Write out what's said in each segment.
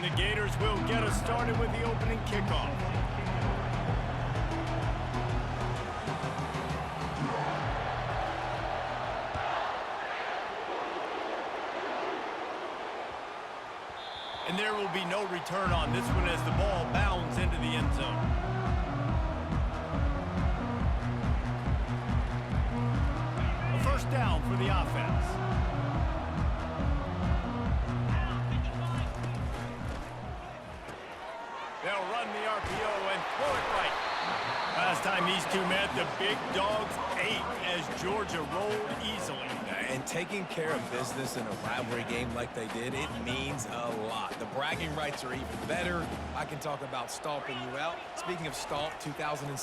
the Gators will get us started with the opening kickoff. And there will be no return on this one as the ball bounds into the end zone. A first down for the offense. They'll run the RPO and throw it right. Last time these two met, the big dogs ate as Georgia rolled easily. And taking care of business in a rivalry game like they did, it means a lot. The bragging rights are even better. I can talk about stomping you out. Speaking of stomp, 2007,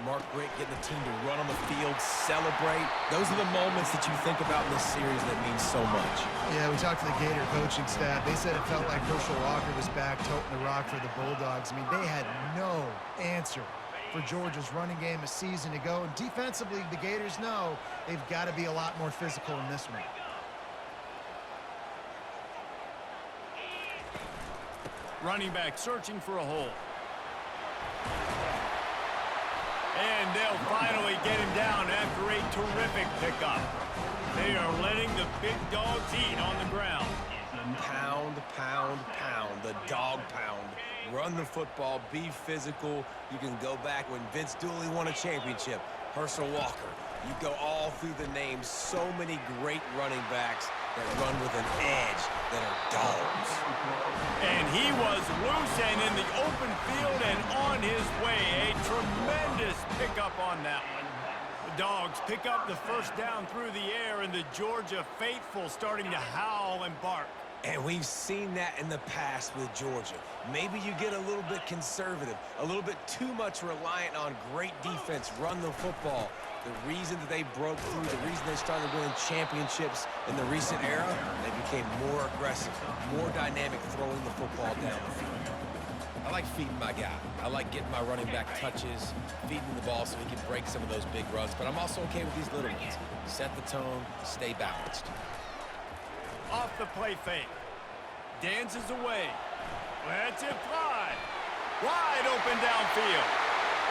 Mark Richt getting the team to run on the field, celebrate. Those are the moments that you think about in this series that mean so much. Yeah, we talked to the Gator coaching staff. They said it felt like Herschel Walker was back toting the rock for the Bulldogs. I mean, they had no answer for Georgia's running game a season ago. And defensively, the Gators know they've got to be a lot more physical in this one. Running back searching for a hole. And they'll finally get him down after a terrific pickup. They are letting the big dogs eat on the ground. Pound, pound, pound, the dog pound. Run the football, be physical. You can go back when Vince Dooley won a championship. Herschel Walker. You go all through the names. So many great running backs that run with an edge that are dogs. And he was loose and in the open field and on his way. A tremendous pickup on that one. The Dogs pick up the first down through the air, and the Georgia faithful starting to howl and bark. And we've seen that in the past with Georgia. Maybe you get a little bit conservative, a little bit too much reliant on great defense, run the football. The reason that they broke through, the reason they started winning championships in the recent era, they became more aggressive, more dynamic throwing the football down the field. I like feeding my guy. I like getting my running back touches, feeding the ball so he can break some of those big runs. But I'm also okay with these little ones. Set the tone, stay balanced. Off the play fake. Dances away. Lets it fly. Wide open downfield.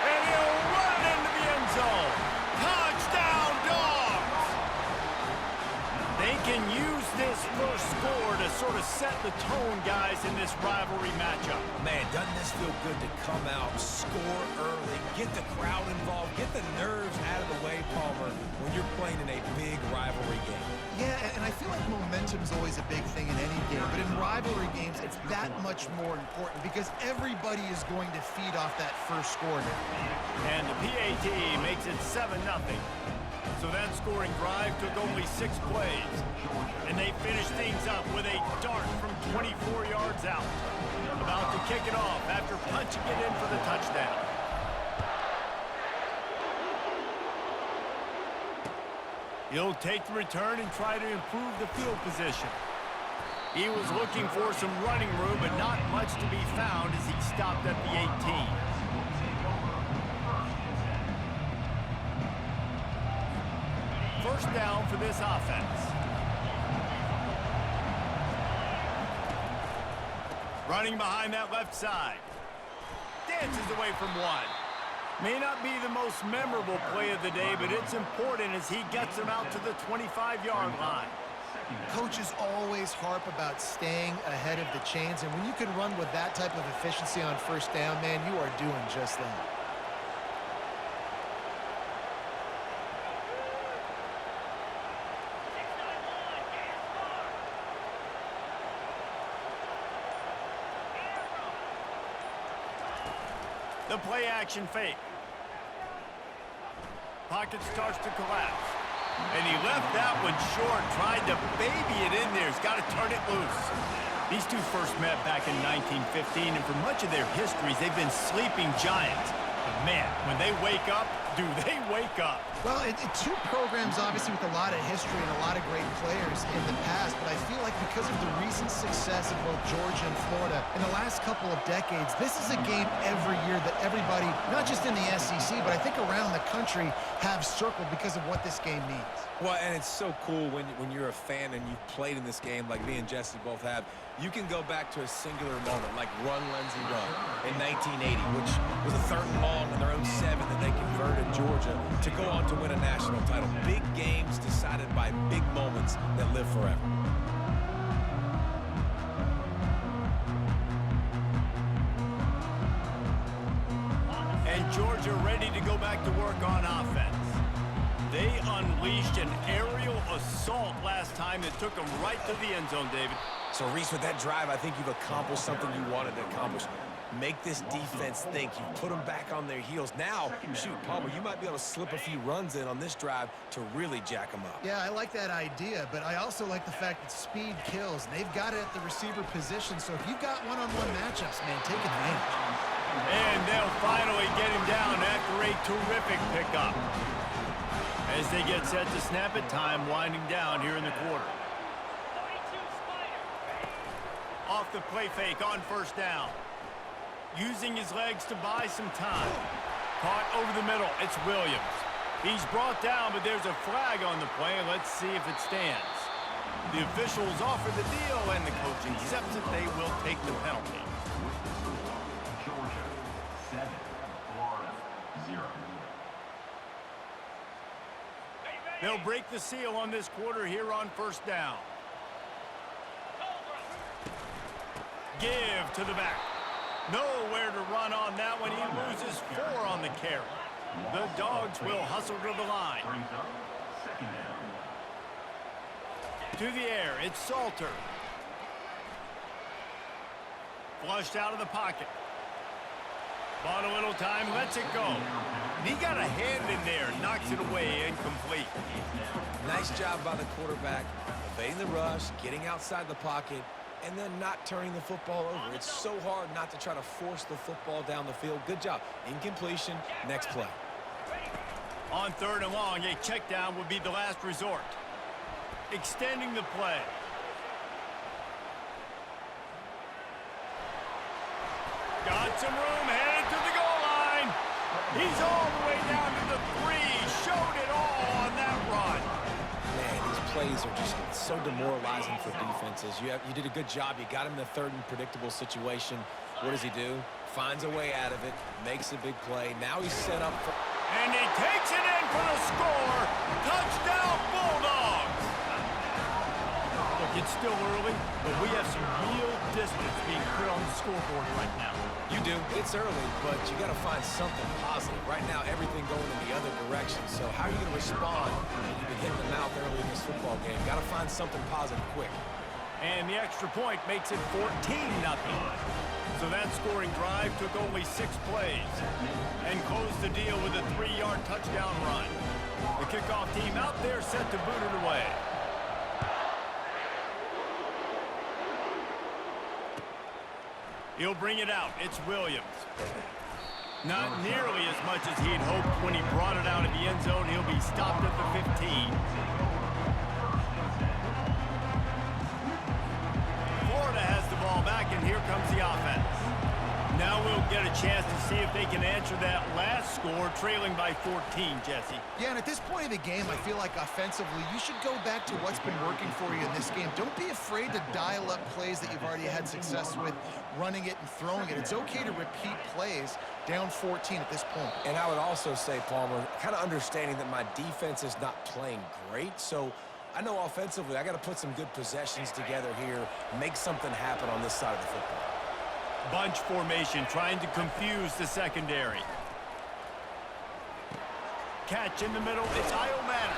And he'll run into the end zone. Touchdown, Dogs! They can use this first score to sort of set the tone, guys, in this rivalry matchup. Man, doesn't this feel good to come out, score early, get the crowd involved, get the nerves out of the way, Palmer, when you're playing in a big rivalry game. Yeah, and I feel like momentum's always a big thing in any game, but in rivalry games, it's that much more important because everybody is going to feed off that first score. And the PAT makes it 7-0. So that scoring drive took only 6 plays. And they finished things up with a dart from 24 yards out. About to kick it off after punching it in for the touchdown. He'll take the return and try to improve the field position. He was looking for some running room, but not much to be found as he stopped at the 18. First down for this offense. Running behind that left side. Dances away from one. May not be the most memorable play of the day, but it's important as he gets him out to the 25-yard line. Coaches always harp about staying ahead of the chains, and when you can run with that type of efficiency on first down, man, you are doing just that. The play action fake. Pocket starts to collapse. And he left that one short, tried to baby it in there. He's got to turn it loose. These two first met back in 1915, and for much of their histories, they've been sleeping giants. But Man, when they wake up, do they wake up? Well, two programs, obviously, with a lot of history and a lot of great players in the past, but I feel like because of the recent success of both Georgia and Florida in the last couple of decades, this is a game every year that everybody, not just in the SEC, but I think around the country, have circled because of what this game means. Well, and it's so cool when you're a fan and you've played in this game like me and Jesse both have. You can go back to a singular moment like Run, Lindsey, Run in 1980, which was a 3rd and long in their own 7 that they converted Georgia to go on to win a national title. Big games decided by big moments that live forever. And Georgia ready to go back to work on offense. They unleashed an aerial assault last time that took them right to the end zone, David. So, Reese, with that drive, I think you've accomplished something you wanted to accomplish. Make this defense think. You put them back on their heels. Now, shoot, Palmer, you might be able to slip a few runs in on this drive to really jack them up. Yeah, I like that idea, but I also like the fact that speed kills. And they've got it at the receiver position, so if you've got one-on-one matchups, man, take advantage. And they'll finally get him down after a terrific pickup. As they get set to snap it, time winding down here in the quarter. Off the play fake on 1st down. Using his legs to buy some time. Caught over the middle. It's Williams. He's brought down, but there's a flag on the play. Let's see if it stands. The officials offer the deal, and the coach accepts it. They will take the penalty. Georgia 7, Florida 0. They'll break the seal on this quarter here on 1st down. Give to the back. Nowhere to run on that one. He loses 4 on the carry. The Dogs will hustle to the line. To the air, it's Salter. Flushed out of the pocket. Bought a little time, lets it go. He got a hand in there, knocks it away, incomplete. Nice job by the quarterback, evading the rush, getting outside the pocket, and then not turning the football over. It's so hard not to try to force the football down the field. Good job. Incompletion, next play. On 3rd and long, a check down would be the last resort. Extending the play. Got some room, headed to the goal line. He's all the way down to the 3. Showed it all on that run. Man, these plays are just so demoralizing for defenses. You did a good job. You got him in a 3rd and predictable situation. What does he do? Finds a way out of it, makes a big play. Now he's set up for... And he takes it in for the score. Touchdown, Bulldogs. Look, it's still early, but we have some real distance being put on the scoreboard right now. You do. It's early, but you got to find something positive. Right now, everything going in the other direction. So how are you going to respond when you've been hitting the mouth early in this football game? Got to find something positive quick. And the extra point makes it 14-0. So that scoring drive took only 6 plays and closed the deal with a 3-yard touchdown run. The kickoff team out there set to boot it away. He'll bring it out. It's Williams. Not nearly as much as he'd hoped when he brought it out of the end zone. He'll be stopped at the 15. Florida has the ball back, and here comes the offense. Now we'll get a chance to see if they can answer that last score, trailing by 14, Jesse. Yeah, and at this point of the game, I feel like offensively, you should go back to what's been working for you in this game. Don't be afraid to dial up plays that you've already had success with, running it and throwing it. It's okay to repeat plays down 14 at this point. And I would also say, Palmer, kind of understanding that my defense is not playing great, so I know offensively I got to put some good possessions together here, make something happen on this side of the football. Bunch formation, trying to confuse the secondary. Catch in the middle, it's Iomanner.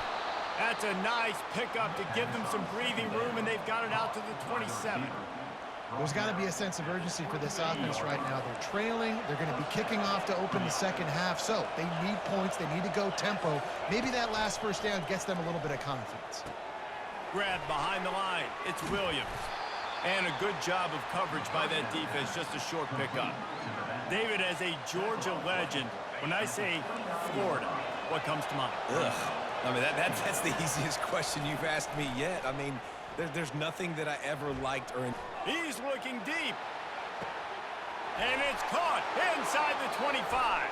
That's a nice pickup to give them some breathing room, and they've got it out to the 27. There's got to be a sense of urgency for this offense right now. They're trailing. They're going to be kicking off to open the second half, so they need points. They need to go tempo. Maybe that last first down gets them a little bit of confidence. Grabbed behind the line, it's Williams. And a good job of coverage by that defense, just a short pickup. David, as a Georgia legend, When I say Florida, what comes to mind? Ugh. I mean, that's the easiest question you've asked me yet. I mean, there's nothing that I ever liked or... He's looking deep. And it's caught inside the 25.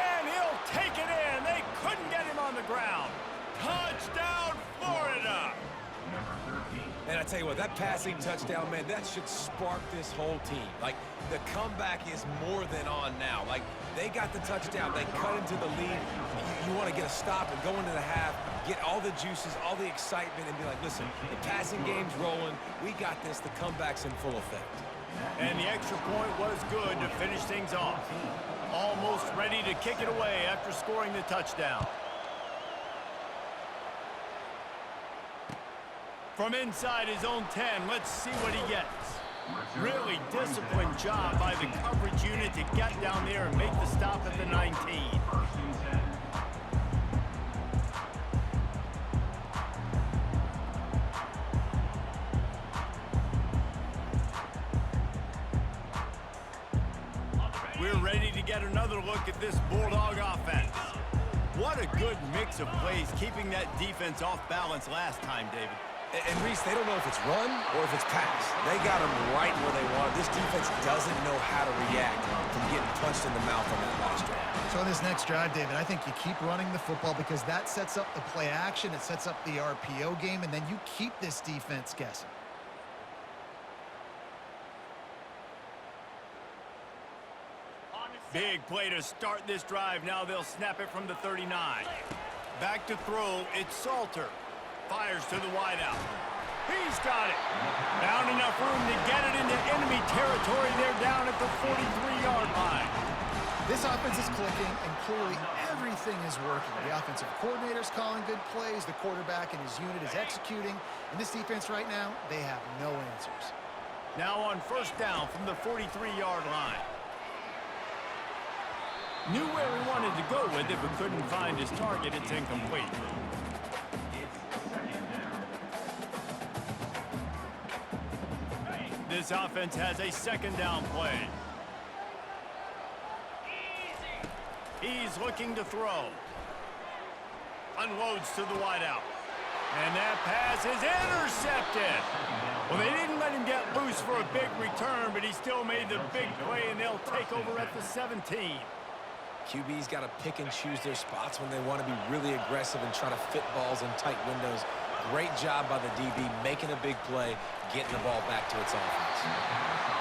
And he'll take it in. They couldn't get him on the ground. Touchdown, Florida! And I tell you what, that passing touchdown, man, that should spark this whole team. Like, the comeback is more than on now. Like, they got the touchdown. They cut into the lead. You want to get a stop and go into the half, get all the juices, all the excitement, and be like, listen, the passing game's rolling. We got this. The comeback's in full effect. And the extra point was good to finish things off. Almost ready to kick it away after scoring the touchdown. From inside his own 10, let's see what he gets. Really disciplined job by the coverage unit to get down there and make the stop at the 19. We're ready to get another look at this Bulldog offense. What a good mix of plays, keeping that defense off balance last time, David. And Reese, they don't know if it's run or if it's pass. They got them right where they want it. This defense doesn't know how to react from getting punched in the mouth on that last drive. So this next drive, David, I think you keep running the football because that sets up the play action, it sets up the RPO game, and then you keep this defense guessing. Big play to start this drive. Now they'll snap it from the 39. Back to throw, it's Salter. Fires to the wideout. He's got it. Found enough room to get it into enemy territory. They're down at the 43-yard line. This offense is clicking, and clearly everything is working. The offensive coordinator's calling good plays. The quarterback and his unit is executing. And this defense right now, they have no answers. Now on first down from the 43-yard line. Knew where he wanted to go with it, but couldn't find his target. It's incomplete. This offense has a second down play. He's looking to throw. Unloads to the wideout. And that pass is intercepted. Well, they didn't let him get loose for a big return, but he still made the big play, and they'll take over at the 17. QB's got to pick and choose their spots when they want to be really aggressive and try to fit balls in tight windows. Great job by the DB, making a big play, getting the ball back to its offense.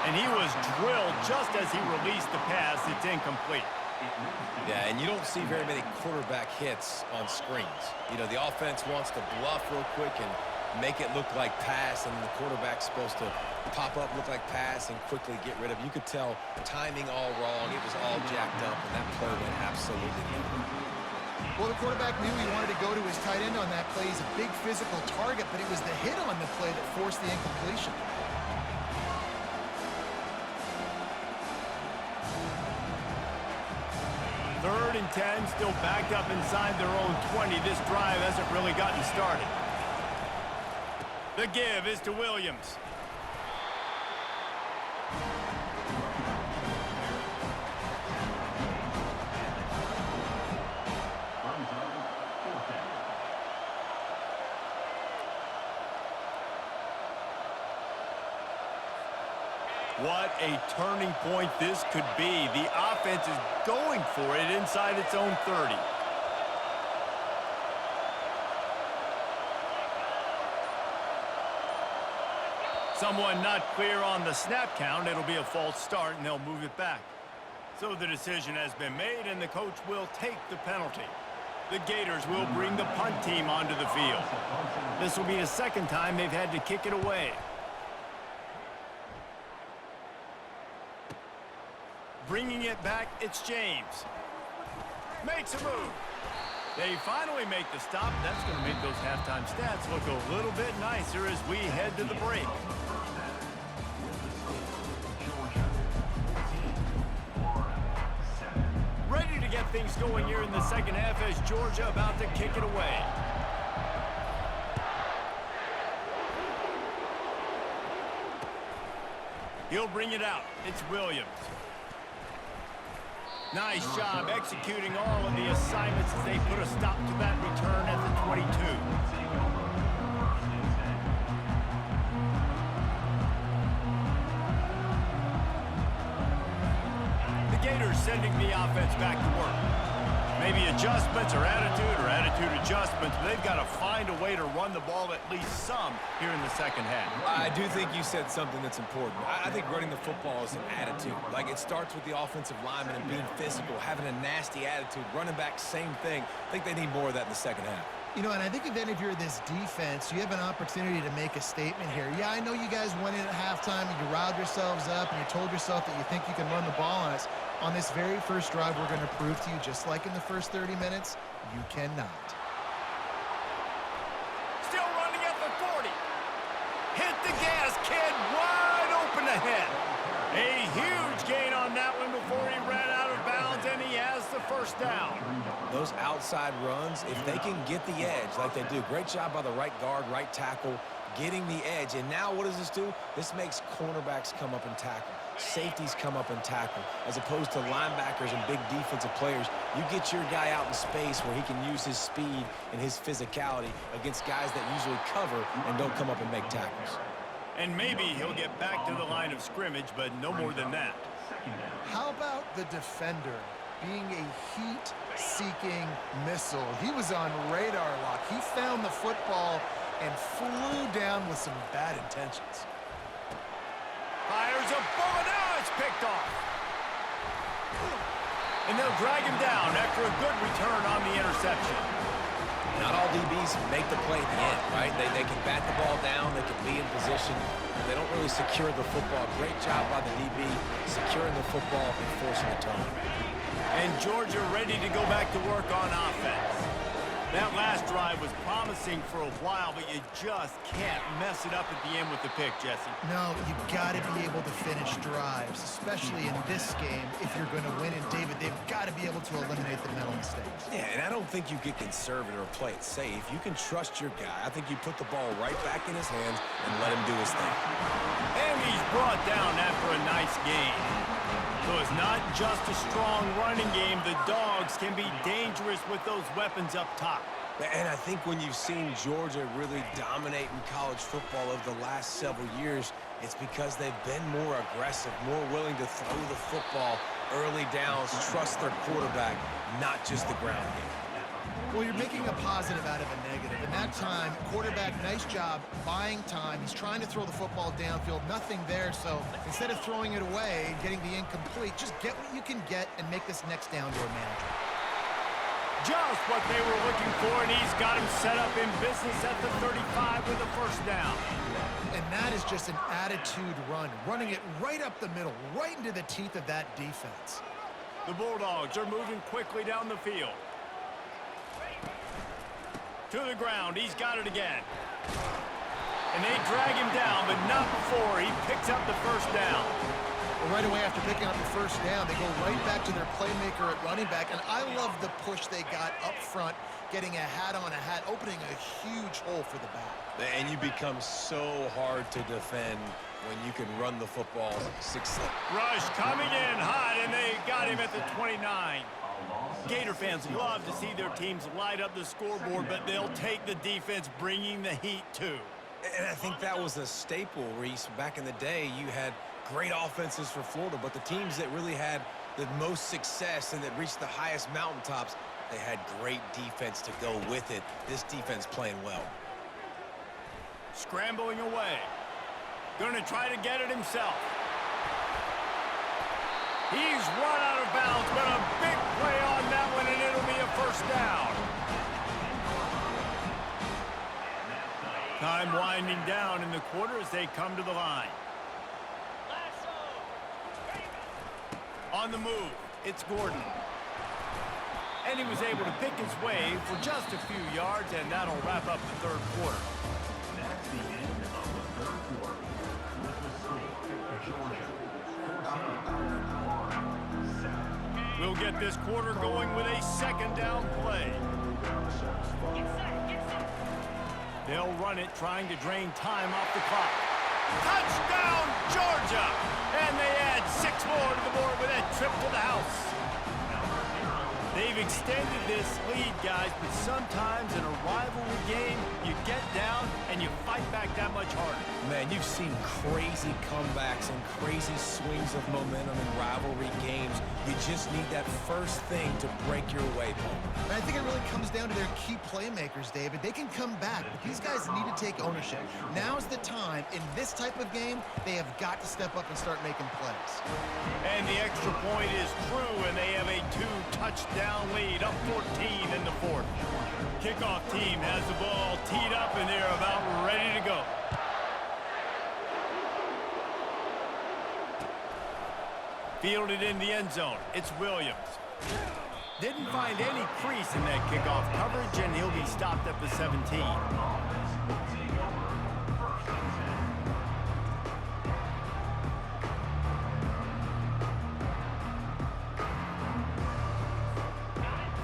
And he was drilled just as he released the pass. It's incomplete. Yeah, and you don't see very many quarterback hits on screens. You know, the offense wants to bluff real quick and make it look like pass, and the quarterback's supposed to pop up, look like pass, and quickly get rid of it. You could tell timing all wrong. It was all jacked up, and that play went absolutely nowhere. Well, the quarterback knew he wanted to go to his tight end on that play. He's a big physical target, but it was the hit on the play that forced the incompletion. Third and 10, still backed up inside their own 20. This drive hasn't really gotten started. The give is to Williams. What a turning point this could be. The offense is going for it inside its own 30. Someone not clear on the snap count. It'll be a false start, and they'll move it back. So the decision has been made, and the coach will take the penalty. The Gators will bring the punt team onto the field. This will be the second time they've had to kick it away. Bringing it back, it's James. Makes a move. They finally make the stop. That's going to make those halftime stats look a little bit nicer as we head to the break. Ready to get things going here in the second half as Georgia about to kick it away. He'll bring it out. It's Williams. Nice job executing all of the assignments as they put a stop to that return at the 22. The Gators sending the offense back to work. Maybe adjustments or attitude adjustments, but they've got to find a way to run the ball at least some here in the second half. I do think you said something that's important. I think running the football is an attitude. Like, it starts with the offensive lineman and being physical, having a nasty attitude. Running back, same thing. I think they need more of that in the second half. You know, and I think if you're this defense, you have an opportunity to make a statement here. Yeah, I know you guys went in at halftime and you riled yourselves up and you told yourself that you think you can run the ball on us. On this very first drive, we're going to prove to you, just like in the first 30 minutes, you cannot. Still running at the 40. Hit the gas, kid. Wide open ahead. A huge gain on that one before he ran out of bounds, and he has the first down. Those outside runs, if they can get the edge like they do, great job by the right guard, right tackle, getting the edge. And now what does this do? This makes cornerbacks come up and tackle. Safeties come up and tackle. As opposed to linebackers and big defensive players, you get your guy out in space where he can use his speed and his physicality against guys that usually cover and don't come up and make tackles. And maybe he'll get back to the line of scrimmage, but no more than that. How about the defender being a heat-seeking missile? He was on radar lock. He found the football and flew down with some bad intentions. Fires a bullet. Now it's picked off. And they'll drag him down after a good return on the interception. Not all DBs make the play at the end, right? They can bat the ball down, they can be in position, but they don't really secure the football. Great job by the DB securing the football and forcing a turnover. And Georgia ready to go back to work on offense. That last drive was promising for a while, but you just can't mess it up at the end with the pick, Jesse. No, you've got to be able to finish drives, especially in this game if you're going to win. And, David, they've got to be able to eliminate the mental mistakes. Yeah, and I don't think you get conservative or play it safe. You can trust your guy. I think you put the ball right back in his hands and let him do his thing. And he's brought down after a nice game. So it's not just a strong running game. The Dogs can be dangerous with those weapons up top. And I think when you've seen Georgia really dominate in college football over the last several years, it's because they've been more aggressive, more willing to throw the football early downs, trust their quarterback, not just the ground game. Well, you're making a positive out of a negative. In that time, quarterback, nice job buying time. He's trying to throw the football downfield, nothing there. So instead of throwing it away and getting the incomplete, just get what you can get and make this next down door manageable. Just what they were looking for, and he's got him set up in business at the 35 with a first down. And that is just an attitude run, running it right up the middle, right into the teeth of that defense. The Bulldogs are moving quickly down the field. To the ground, he's got it again. And they drag him down, but not before he picks up the first down. Well, right away after picking up the first down, they go right back to their playmaker at running back. And I love the push they got up front, getting a hat on a hat, opening a huge hole for the back. And you become so hard to defend when you can run the football successfully. Rush coming in hot, and they got him at the 29. Gator fans love to see their teams light up the scoreboard, but they'll take the defense bringing the heat too. And I think that was a staple, Reese. Back in the day, you had great offenses for Florida, but the teams that really had the most success and that reached the highest mountaintops, they had great defense to go with it. This defense playing well. Scrambling away. Going to try to get it himself. He's run out of bounds, but a big play on that one, and it'll be a first down. Time winding down in the quarter as they come to the line. On the move, it's Gordon. And he was able to pick his way for just a few yards, and that'll wrap up the third quarter. That's the end of the third quarter. With the score, Georgia 14, We'll get this quarter going with a second down play. They'll run it, trying to drain time off the clock. Touchdown, Georgia! And they add 6 more to the board with that trip to the house. extended this lead, guys, but sometimes in a rivalry game, you get down and you fight back that much harder. Man, you've seen crazy comebacks and crazy swings of momentum in rivalry games. You just need that first thing to break your way, Paul. And I think it really comes down to their key playmakers, David. They can come back, but these guys need to take ownership. Now's the time. In this type of game, they have got to step up and start making plays. And the extra point is true, and they have a 2-touchdown lead, up 14 in the fourth. Kickoff team has the ball teed up, and they're about ready to go. Fielded in the end zone. It's Williams. Didn't find any crease in that kickoff coverage, and he'll be stopped at the 17.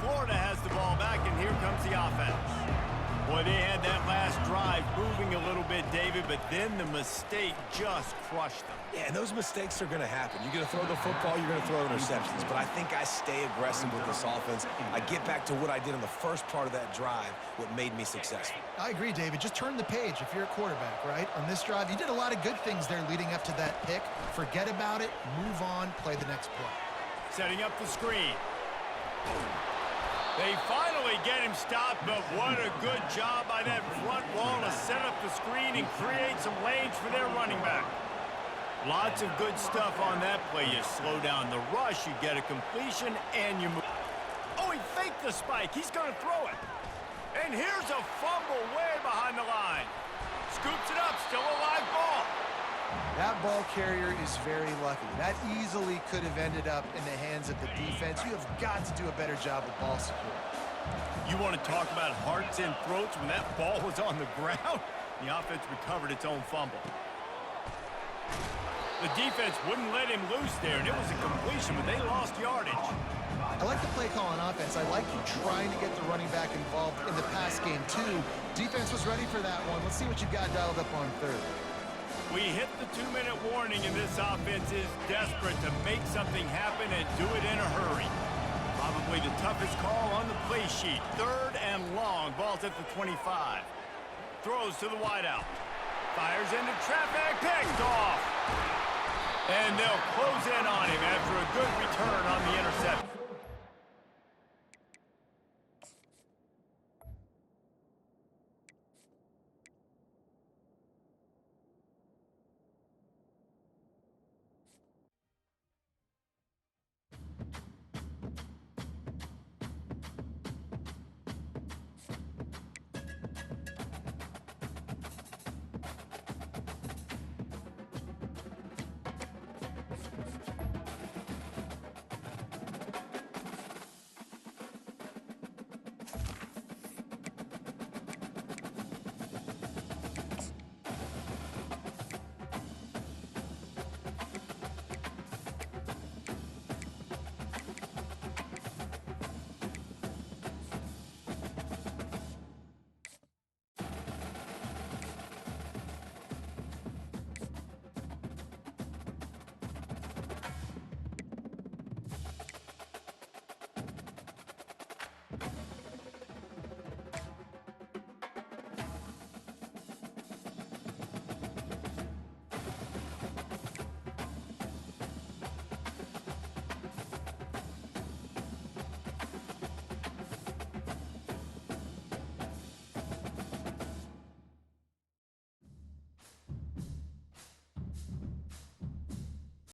Florida has the ball back, and here comes the offense. Boy, they had that last drive moving a little bit, David, but then the mistake just crushed them. Yeah, and those mistakes are going to happen. You're going to throw the football, you're going to throw interceptions. But I think I stay aggressive with this offense. I get back to what I did in the first part of that drive, what made me successful. I agree, David. Just turn the page if you're a quarterback, right? On this drive, you did a lot of good things there leading up to that pick. Forget about it, move on, play the next play. Setting up the screen. They finally get him stopped, but what a good job by that front wall to set up the screen and create some lanes for their running back. Lots of good stuff on that play. You slow down the rush, you get a completion, and you move. Oh, he faked the spike. He's going to throw it. And here's a fumble way behind the line. Scoops it up, still a live ball. That ball carrier is very lucky. That easily could have ended up in the hands of the defense. You have got to do a better job with ball security. You want to talk about hearts and throats when that ball was on the ground? The offense recovered its own fumble. The defense wouldn't let him loose there, and it was a completion, but they lost yardage. I like the play call on offense. I like you trying to get the running back involved in the pass game, too. Defense was ready for that one. Let's see what you got dialed up on third. We hit the 2-minute warning, and this offense is desperate to make something happen and do it in a hurry. Probably the toughest call on the play sheet. Third and long. Ball's at the 25. Throws to the wideout. Fires into traffic. Picked off. And they'll close in on him after a good return on the interception.